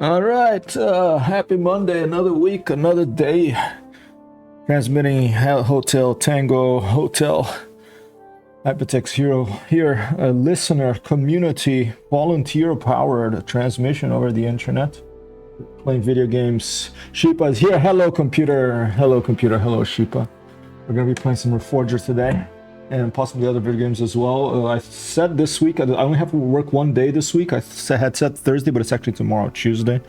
All right, happy Monday, another week, another day. Transmitting Hotel Tango Hotel HyperTextHero here, a listener community volunteer powered transmission over the internet, playing video games. Sheepa is here. Hello computer, hello Sheepa. We're gonna be playing some Reforger today and possibly other video games as well. I said this week, I only have to work one day this week. I had said Thursday, but it's actually tomorrow, Tuesday.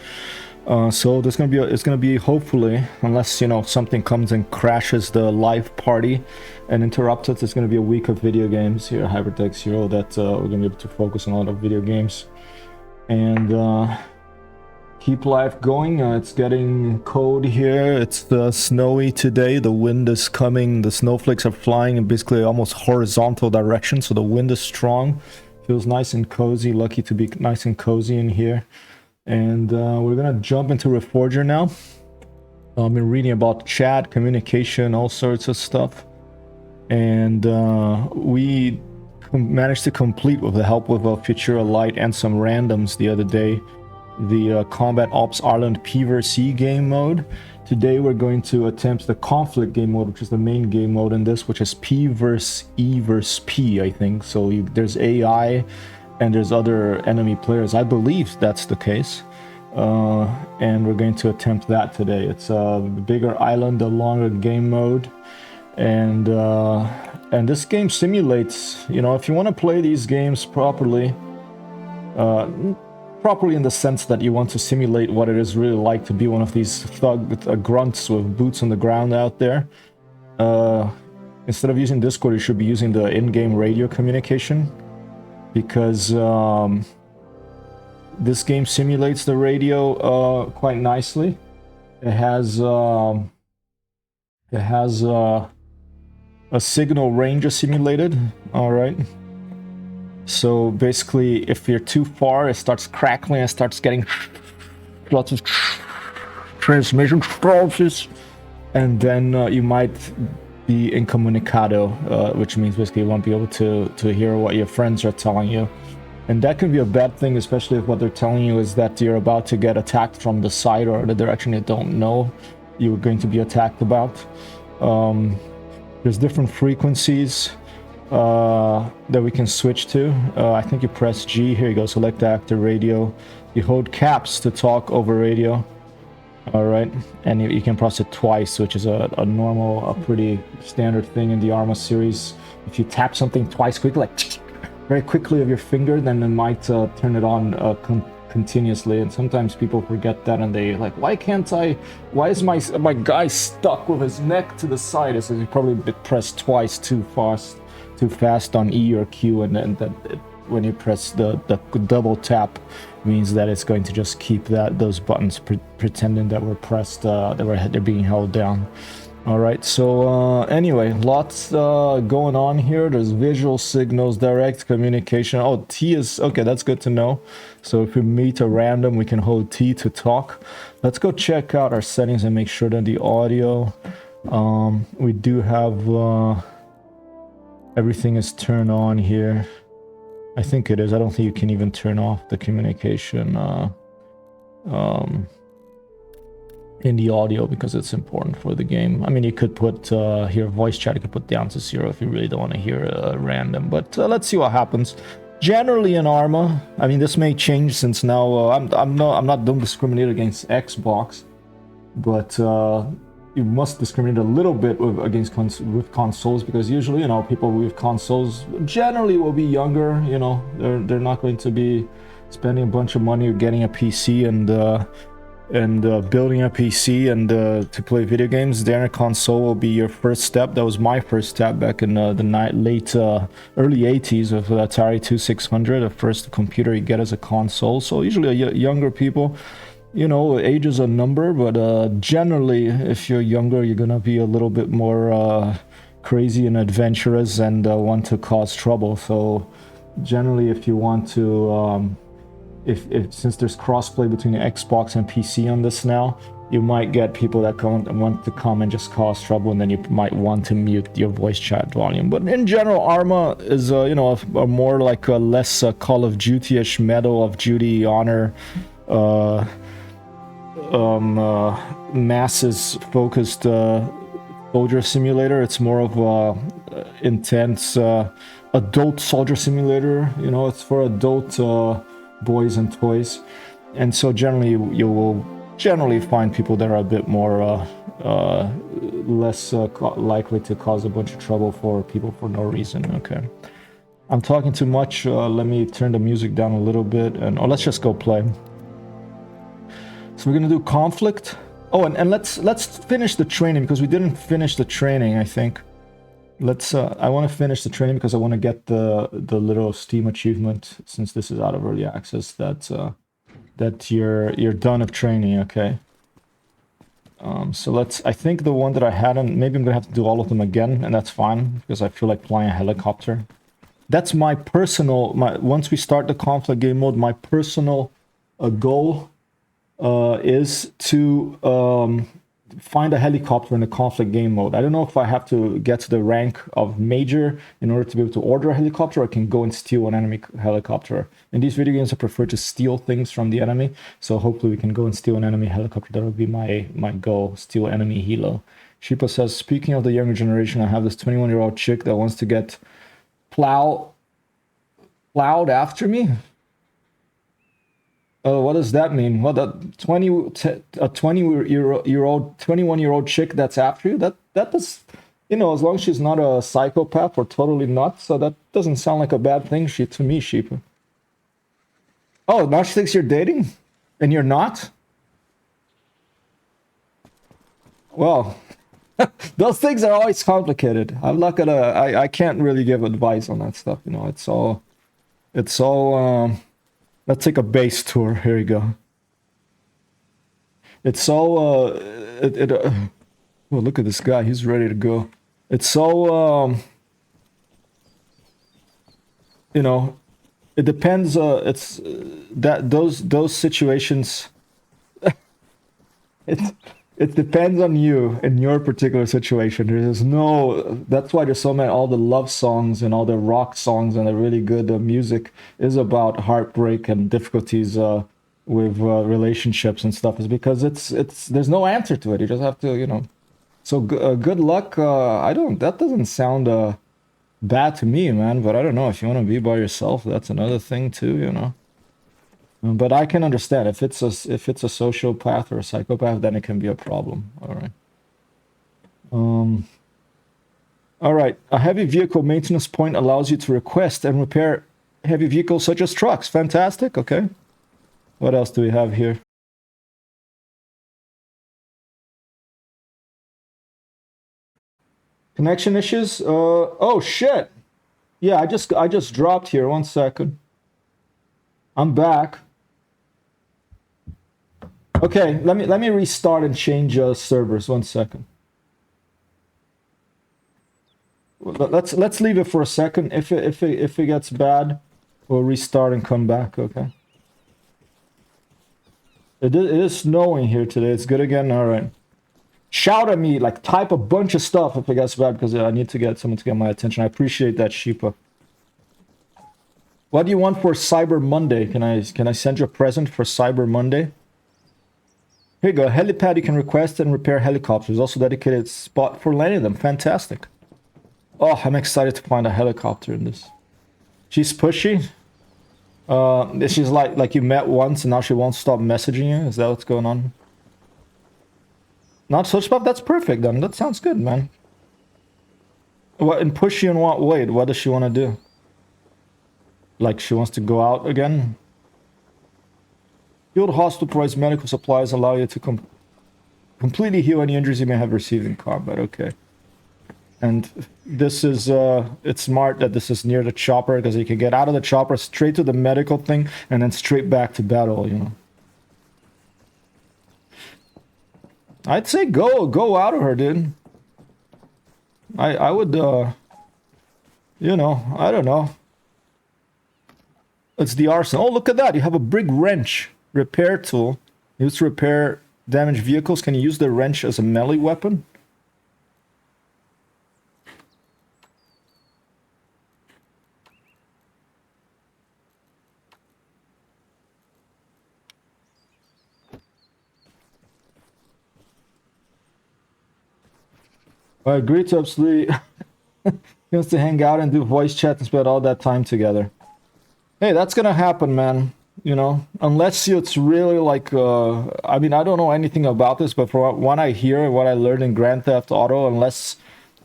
So there's gonna be it's gonna be, hopefully, unless something comes and crashes the live party and interrupts it, it's gonna be a week of video games here, HyperTextHero, that we're gonna be able to focus on a lot of video games and keep life going. It's getting cold here. It's snowy today. The wind is coming. The snowflakes are flying in basically almost horizontal direction, so the wind is strong. Feels nice and cozy. Lucky to be nice and cozy in here. And we're gonna jump into Reforger now. I've been reading about chat, communication, all sorts of stuff. And we managed to complete, with the help of Futura Lite and some randoms the other day, the Combat Ops Ireland P vs E game mode. Today we're going to attempt the conflict game mode, which is the main game mode in this, which is P vs E vs P, I think. So there's AI and there's other enemy players. I believe that's the case. And we're going to attempt that today. It's a bigger island, a longer game mode. And this game simulates, if you want to play these games properly, in the sense that you want to simulate what it is really like to be one of these grunts with boots on the ground out there. Instead of using Discord, you should be using the in-game radio communication. because this game simulates the radio quite nicely. It has a signal ranger simulated. All right. So basically, if you're too far, it starts crackling and starts getting lots of transmission process, and then you might be incommunicado, which means basically you won't be able to hear what your friends are telling you. And that can be a bad thing, especially if what they're telling you is that you're about to get attacked from the side or the direction you don't know you're going to be attacked about. There's different frequencies that we can switch to. I think you press G. Here you go. Select active radio. You hold caps to talk over radio. All right. And you can press it twice, which is a pretty standard thing in the Arma series. If you tap something twice quickly, like very quickly with your finger, then it might turn it on continuously. And sometimes people forget that, and they like, why is my guy stuck with his neck to the side? It's you probably pressed twice too fast on E or Q, and then when you press the double tap means that it's going to just keep those buttons pretending that were pressed, they're being held down. All right, so anyway, lots going on here. There's visual signals, direct communication. Oh, T is okay, that's good to know. So if we meet a random, we can hold T to talk. Let's go check out our settings and make sure that the audio, we do have everything is turned on here. I think it is. I don't think you can even turn off the communication in the audio because it's important for the game. I mean, you could put here voice chat, you could put down to 0 if you really don't want to hear random, but let's see what happens. Generally in Arma, I mean, this may change since now I'm not don't discriminate against Xbox, but you must discriminate a little bit against consoles, because usually, you know, people with consoles generally will be younger. You know, they're not going to be spending a bunch of money getting a PC and building a PC and to play video games. Their console will be your first step. That was my first step back in the late early 80s with Atari 2600, the first computer you get as a console. So usually younger people, you know, age is a number, but generally if you're younger, you're gonna be a little bit more crazy and adventurous and want to cause trouble. So generally, if you want to since there's crossplay between the Xbox and PC on this now, you might get people that want to come and just cause trouble, and then you might want to mute your voice chat volume. But in general, Arma is you know, a more like a less Call of Duty-ish, Medal of Duty, Honor, masses focused soldier simulator. It's more of a intense adult soldier simulator. You know, it's for adult boys and toys, and so generally you will generally find people that are a bit more less likely to cause a bunch of trouble for people for no reason. Okay, I'm talking too much. Let me turn the music down a little bit, and let's just go play. So we're gonna do conflict. Oh, and let's finish the training, because we didn't finish the training, I think. Let's I want to finish the training because I want to get the little Steam achievement, since this is out of early access, that you're done of training. Okay. So let's, I think the one that I hadn't, maybe I'm gonna have to do all of them again, and that's fine because I feel like flying a helicopter. That's my personal, once we start the conflict game mode, my personal goal is to find a helicopter in the conflict game mode. I don't know if I have to get to the rank of major in order to be able to order a helicopter, or I can go and steal an enemy helicopter. In these video games, I prefer to steal things from the enemy, so hopefully we can go and steal an enemy helicopter. That would be my goal, steal enemy helo. Shipa says, speaking of the younger generation, I have this 21-year-old chick that wants to get plowed after me. What does that mean? Well, that 21-year-old chick that's after you, that does, you know, as long as she's not a psychopath or totally nuts, so that doesn't sound like a bad thing to me, Sheep. Oh, now she thinks you're dating? And you're not? Well, those things are always complicated. I'm not gonna, I can't really give advice on that stuff, you know, it's all It's all, let's take a bass tour. Here you go. It's all, oh, look at this guy. He's ready to go. It's all, you know, it depends. It's that those situations. It depends on you in your particular situation. There's no. That's why there's so many. All the love songs and all the rock songs and the really good music is about heartbreak and difficulties with relationships and stuff. Is because it's there's no answer to it. You just have to, you know. So good luck. I don't. That doesn't sound bad to me, man. But I don't know if you want to be by yourself. That's another thing too, you know. But I can understand if it's a sociopath or a psychopath, then it can be a problem. All right. All right. A heavy vehicle maintenance point allows you to request and repair heavy vehicles such as trucks. Fantastic. Okay. What else do we have here? Connection issues. Oh shit. Yeah, I just dropped here. 1 second. I'm back. Okay, let me restart and change servers. 1 second. Let's leave it for a second. If it gets bad, we'll restart and come back. Okay. It is snowing here today. It's good again. All right. Shout at me, like type a bunch of stuff if it gets bad, because I need to get someone to get my attention. I appreciate that, Sheepa. What do you want for Cyber Monday? Can I send you a present for Cyber Monday? Here you go. Helipad, you can request and repair helicopters. Also dedicated spot for landing them. Fantastic. Oh, I'm excited to find a helicopter in this. She's pushy. She's like you met once and now she won't stop messaging you. Is that what's going on? Not such stuff. That's perfect then. That sounds good, man. What in pushy in what way? What does she want to do? Like she wants to go out again? Field hospital provides medical supplies, allow you to completely heal any injuries you may have received in combat. Okay. And this is, it's smart that this is near the chopper because you can get out of the chopper straight to the medical thing and then straight back to battle, you know. I'd say go out of her, dude. I would, you know, I don't know. It's the arsenal. Oh, look at that. You have a big wrench. Repair tool. Used to repair damaged vehicles. Can you use the wrench as a melee weapon? I agree to absolutely. He wants to hang out and do voice chat and spend all that time together. Hey, that's gonna happen, man. You know, unless it's really like, I mean, I don't know anything about this, but from what I hear, what I learned in Grand Theft Auto, unless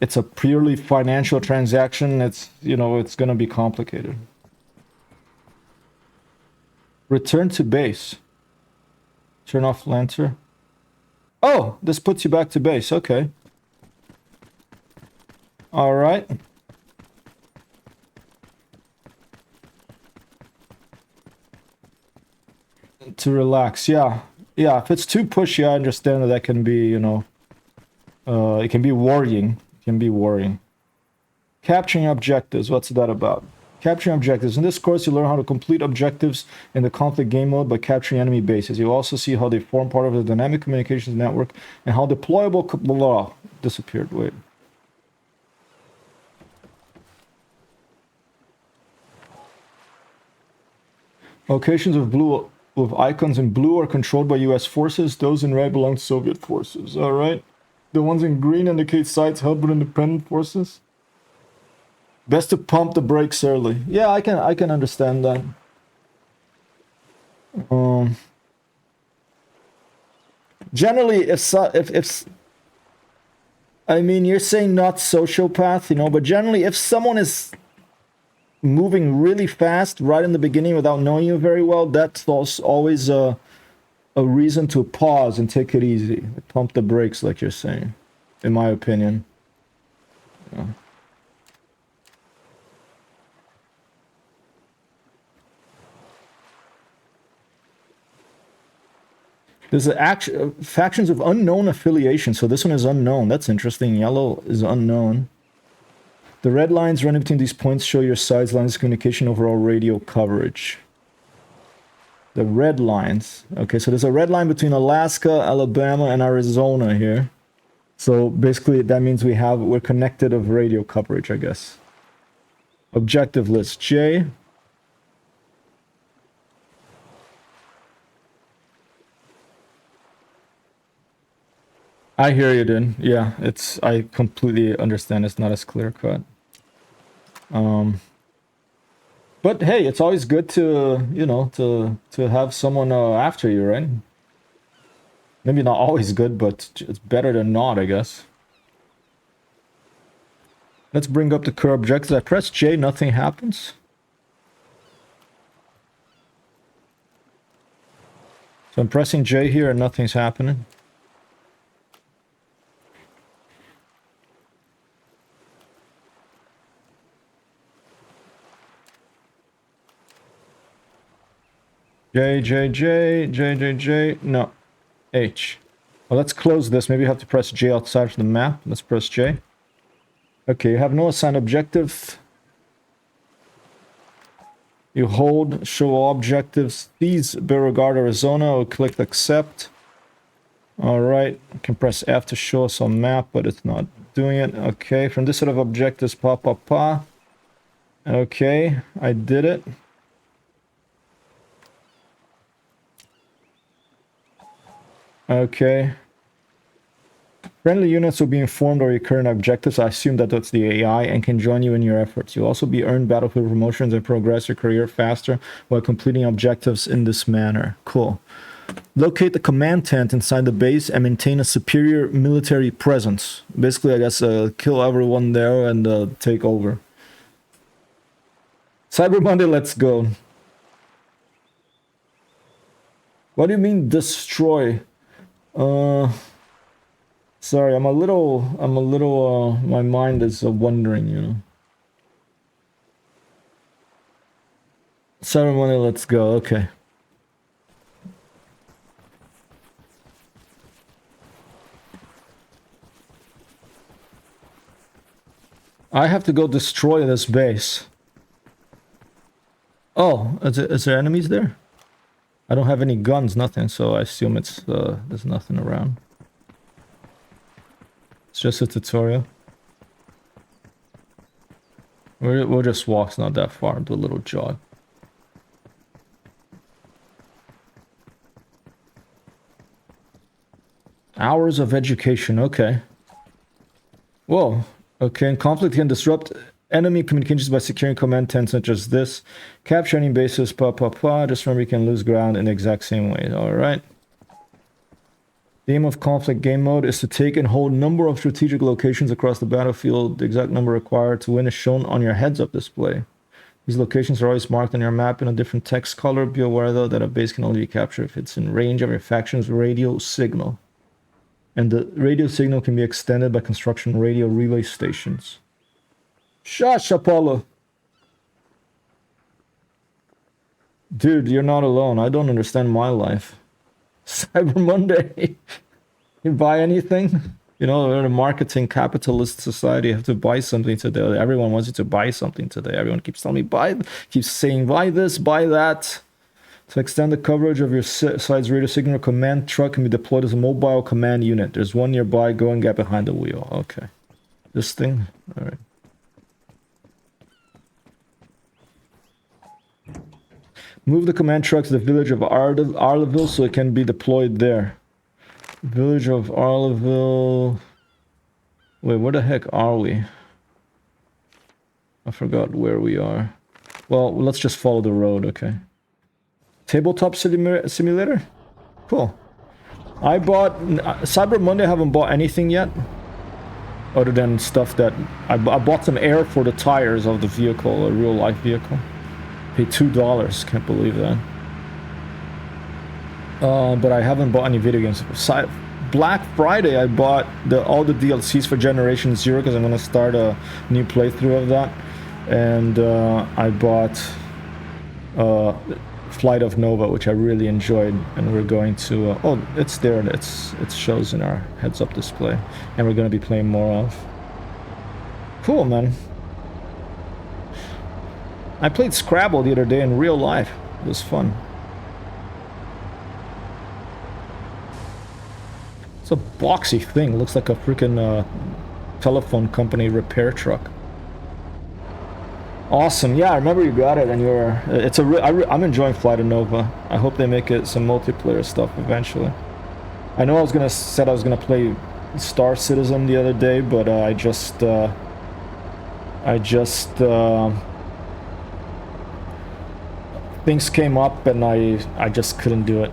it's a purely financial transaction, it's, you know, it's gonna be complicated. Return to base. Turn off Lancer. Oh, this puts you back to base. Okay. All right. To relax, yeah. If it's too pushy, I understand that can be, you know, it can be worrying. Capturing objectives, what's that about? Capturing objectives. In this course, you learn how to complete objectives in the conflict game mode by capturing enemy bases. You'll also see how they form part of the dynamic communications network and how deployable... Blah, disappeared, wait. Locations of blue... with icons in blue are controlled by US forces. Those in red belong to Soviet forces. All right. The ones in green indicate sites held by independent forces. Best to pump the brakes early. Yeah, I can understand that. Generally, if I mean, you're saying not sociopath, you know, but generally, if someone is moving really fast right in the beginning without knowing you very well, that's always a reason to pause and take it easy. Pump the brakes, like you're saying, in my opinion. Yeah. There's factions of unknown affiliation. So this one is unknown. That's interesting. Yellow is unknown. The red lines running between these points show your sides, lines of communication, overall radio coverage. The red lines. Okay, so there's a red line between Alaska, Alabama, and Arizona here. So basically that means we're connected of radio coverage, I guess. Objective list J. I hear you, dude. Yeah, I completely understand it's not as clear cut. But hey, it's always good to, you know, to have someone after you, right? Maybe not always good, but it's better than not, I guess. Let's bring up the core objectives. I press J, nothing happens. So I'm pressing J here and nothing's happening. J, no. H. Well, let's close this. Maybe you have to press J outside of the map. Let's press J. Okay, you have no assigned objective. You hold show all objectives. These Beauregard, Arizona. Or click accept. Alright, I can press F to show us on map, but it's not doing it. Okay, from this set of objectives, pa. Okay, I did it. Okay. Friendly units will be informed of your current objectives. I assume that that's the AI and can join you in your efforts. You'll also be earned battlefield promotions and progress your career faster while completing objectives in this manner. Cool. Locate the command tent inside the base and maintain a superior military presence. Basically, I guess kill everyone there and take over. Cyber Monday, let's go. What do you mean destroy? Sorry, I'm a little, my mind is wondering, you know. Ceremony, let's go, okay. I have to go destroy this base. Oh, is there enemies there? I don't have any guns, nothing, so I assume it's, there's nothing around. It's just a tutorial. We'll just walk, it's not that far, do a little jog. Hours of education, okay. Whoa, okay, and conflict can disrupt enemy communications by securing command tents such as this. Capture any bases, just remember you can lose ground in the exact same way, alright. The aim of conflict game mode is to take and hold number of strategic locations across the battlefield. The exact number required to win is shown on your heads-up display. These locations are always marked on your map in a different text color. Be aware though that a base can only be captured if it's in range of your faction's radio signal. And the radio signal can be extended by construction radio relay stations. Shush, Apollo! Dude, you're not alone. I don't understand my life. Cyber Monday. You buy anything? You know, we're in a marketing capitalist society. You have to buy something today. Everyone wants you to buy something today. Everyone keeps telling me keeps saying buy this, buy that. To extend the coverage of your side's radio signal, command truck can be deployed as a mobile command unit. There's one nearby. Go and get behind the wheel. Okay. This thing? Alright. Move the command truck to the village of Arleville so it can be deployed there. Village of Arleville. Wait, where the heck are we? I forgot where we are. Well, let's just follow the road, okay. Tabletop simulator? Cool. I bought... Cyber Monday, I haven't bought anything yet. Other than stuff that... I bought some air for the tires of the vehicle, a real life vehicle. Paid $2, can't believe that. But I haven't bought any video games. Black Friday, I bought all the DLCs for Generation Zero because I'm going to start a new playthrough of that. And I bought Flight of Nova, which I really enjoyed, and we're going to... oh, it's there. It shows in our heads-up display, and we're going to be playing more of. Cool, man. I played Scrabble the other day in real life. It was fun. It's a boxy thing. It looks like a freaking telephone company repair truck. Awesome. Yeah, I remember you got it, and you're... it's a... I'm enjoying Flight of Nova. I hope they make it some multiplayer stuff eventually. I know I was gonna play Star Citizen the other day, but I just things came up, and I just couldn't do it.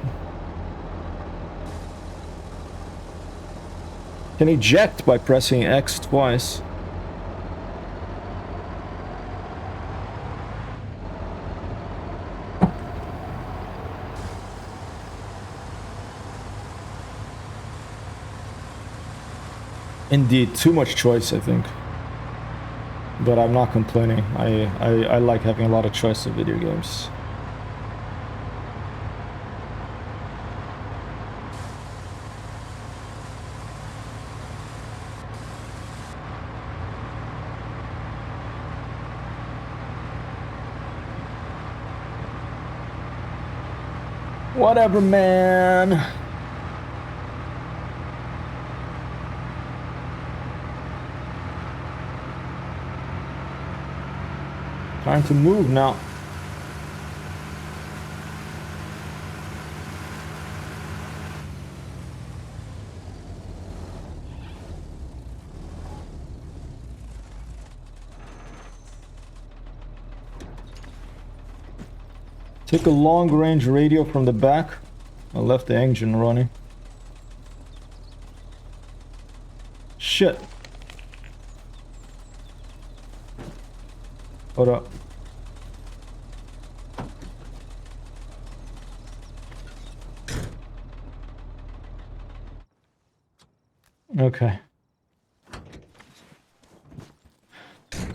Can eject by pressing X twice. Indeed, too much choice, I think. But I'm not complaining. I like having a lot of choice of video games. Whatever, man. Time to move now. Take a long-range radio from the back. I left the engine running. Shit. Hold up. Okay.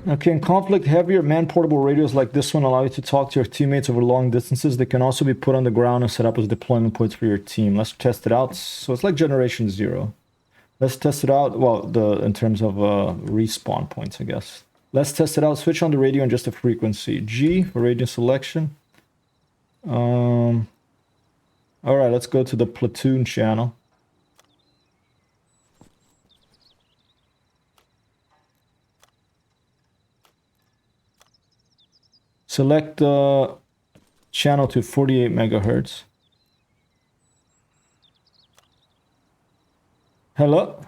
Okay, in conflict, heavier man-portable radios like this one allow you to talk to your teammates over long distances. They can also be put on the ground and set up as deployment points for your team. Let's test it out. So it's like Generation Zero. Let's test it out. Well, in terms of respawn points, I guess. Let's test it out. Switch on the radio and just a frequency. G for radio selection. All right, let's go to the platoon channel. Select the channel to 48 megahertz. Hello?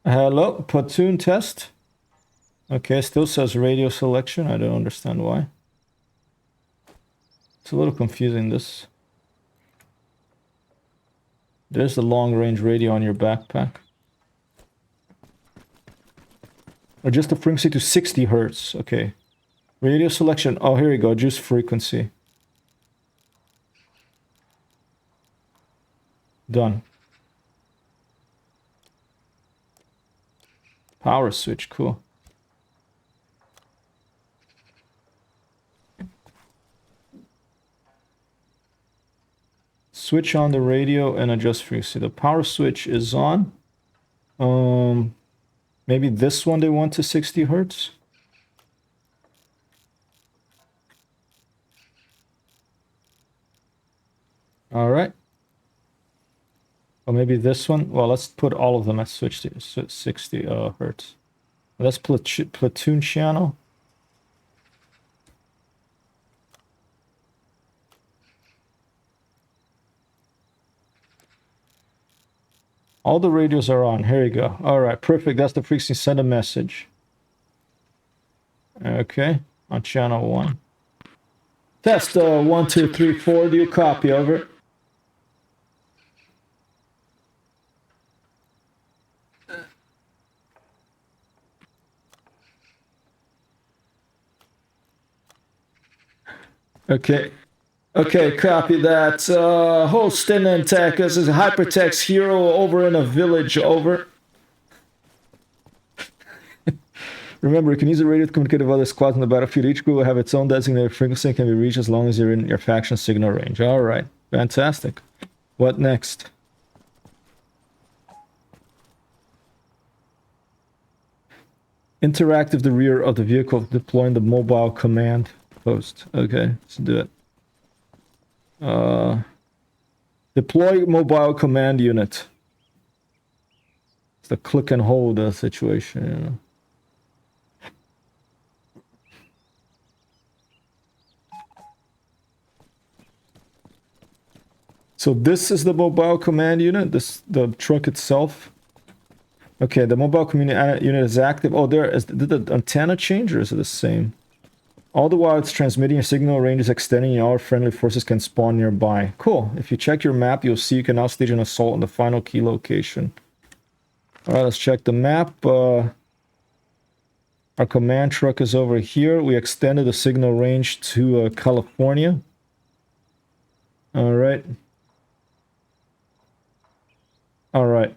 Hello? Platoon test? Okay, still says radio selection. I don't understand why. It's a little confusing, this. There's the long-range radio on your backpack. Or just a frequency to 60 hertz. Okay. Radio selection. Oh, here we go. Just frequency. Done. Power switch. Cool. Switch on the radio and adjust frequency. The power switch is on. Maybe this one they want to 60 hertz. All right. Or maybe this one. Well, let's put all of them at switch to 60 hertz. Let's platoon channel. All the radios are on. Here you go. All right, perfect. That's the frequency. Send a message. Okay, on channel 1. Test 1, 2, 3, 4. Do you copy? Over. Okay. Okay, copy that. Host and tech. This is HyperTextHero over in a village. Over. Remember, you can use the radio to communicate with other squads on the battlefield. Each group will have its own designated frequency and can be reached as long as you're in your faction signal range. All right, fantastic. What next? Interact with the rear of the vehicle, deploying the mobile command post. Okay, let's do it. Deploy mobile command unit. It's the click and hold situation, you know. So this is the mobile command unit, the truck itself. Okay, the mobile command unit is active. Oh, did the antenna change or is it the same? All the while it's transmitting, your signal range is extending, and all friendly forces can spawn nearby. Cool. If you check your map, you'll see you can now stage an assault on the final key location. Alright, let's check the map. Our command truck is over here. We extended the signal range to California. Alright. Alright.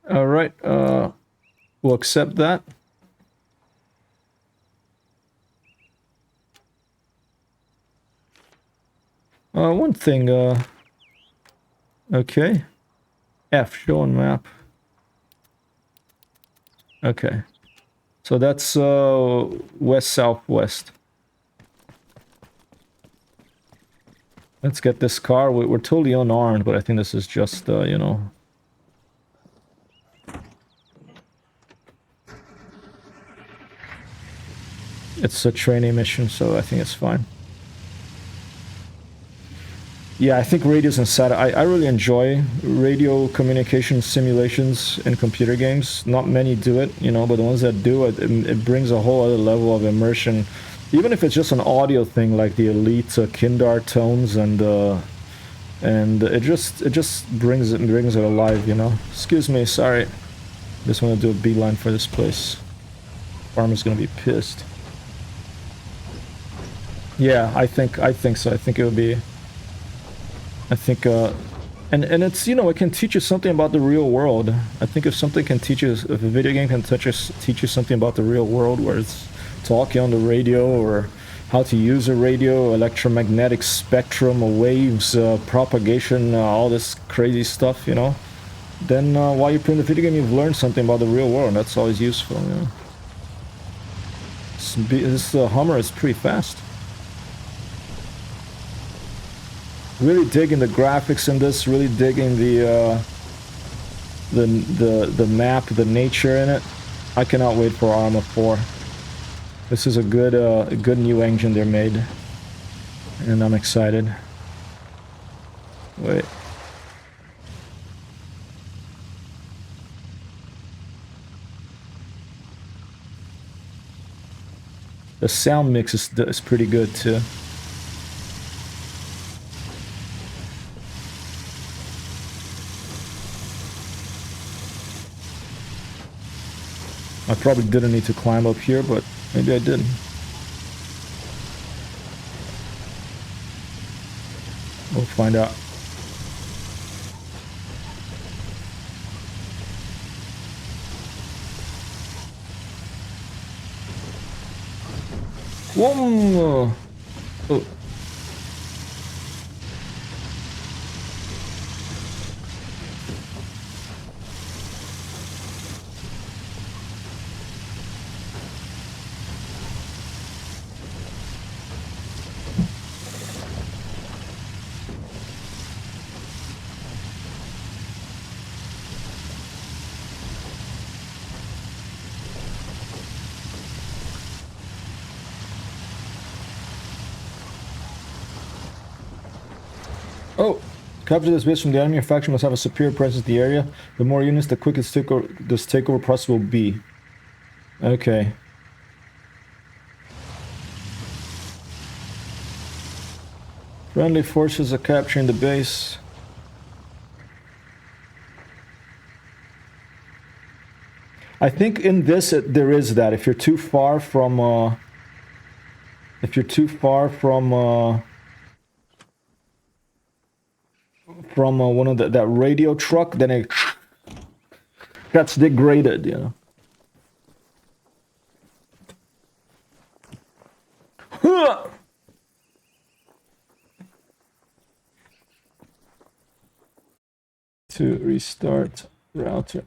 Alright, we'll accept that. One thing, okay. F, show on map. Okay. So that's, west-southwest. Let's get this car. We're totally unarmed, but I think this is just, you know... It's a training mission, so I think it's fine. Yeah, I think radios and satellite... I really enjoy radio communication simulations in computer games. Not many do it, you know, but the ones that do it, it brings a whole other level of immersion. Even if it's just an audio thing, like the Elite Kindar tones, and it just brings it alive, you know. Excuse me, sorry. Just want to do a beeline for this place. Farmer's gonna be pissed. Yeah, I think so. I think it would be... I think, and it's, you know, it can teach you something about the real world. I think if something can teach you, if a video game can teach you something about the real world, where it's talking on the radio, or how to use a radio, electromagnetic spectrum, waves, propagation, all this crazy stuff, you know, then while you're playing the video game, you've learned something about the real world, and that's always useful, you know. This Hummer is pretty fast. Really digging the graphics in this, really digging the map, the nature in it. I cannot wait for Arma 4. This is a good new engine they made, and I'm excited. Wait. The sound mix is pretty good too. I probably didn't need to climb up here, but maybe I didn't. We'll find out. Whoa! Oh. Oh, capture this base from the enemy. Your faction must have a superior presence in the area. The more units, the quicker this takeover process will be. Okay. Friendly forces are capturing the base. I think in this there is that. If you're too far from one of that radio truck, then gets degraded, you know. To restart router.